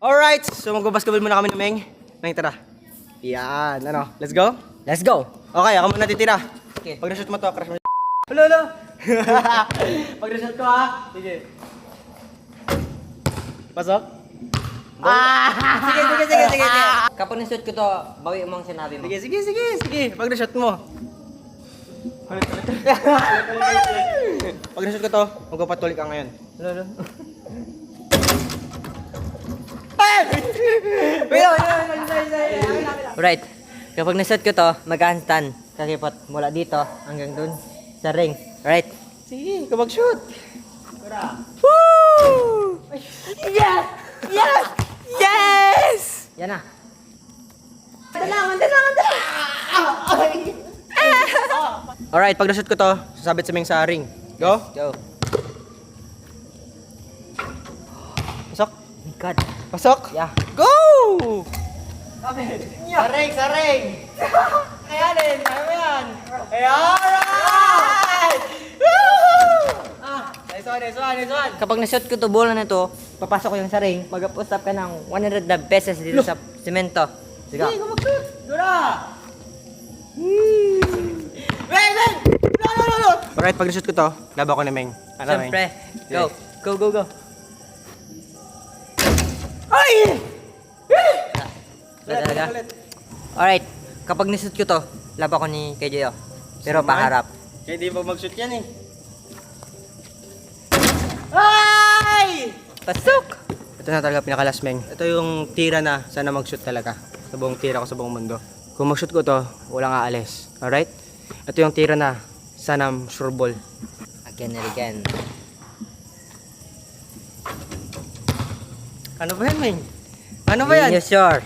Alright, so magbabasketball muna kami na Meng. Meng, tara. Yan, ano, let's go? Let's go! Okay, ako muna titira. Okay. Pag na-shoot mo to, crush mo. Hello. Pag na-shoot ko ha. Sige. Pasok? Sige. Kapag na-shoot ko to, bawi mo ang sinabi mo. Sige. Pag na-shoot mo. Ulit. Pag na-shoot ko to, magpapatuloy ka ngayon. Hello. Alright. Kapag na-shoot ko to, mag-handstand. Kakipot mula dito hanggang dun sa ring. Alright. Sige, kapag shoot. Woo! Yes! Yan na. Alright, pag na-shoot ko to, sasabit sa Meng sa ring. Go. Go. Pasok. My God. Pasok. Yeah. Go! Saring! Ayan. Alright! Nice one. Kapag na-shoot ko to, bola na to, papasok ko yung sa ring, mag-post up ka ng 100 na pesos dito sa semento. Sige. Sige, mag-shoot! Dura! Meng! No! Alright, pag na-shoot ko to, laban ko ni Meng. Ano, Meng? Siyempre. Go. Ay! Talaga? Alright. Kapag na-shoot ko to, laban ko ni KJO. Pero paharap. Kaya di ba mag-shoot yan eh? Ay! Pasok! Ito na talaga pinaka-last, Meng. Ito yung tira na sana mag-shoot talaga. Sa buong tira ko sa buong mundo. Kung mag-shoot ko to, walang aalis. Alright? Ito yung tira na sana sure ball. Again and again. Ano ba yan, Meng? Ano ba yan? Sure.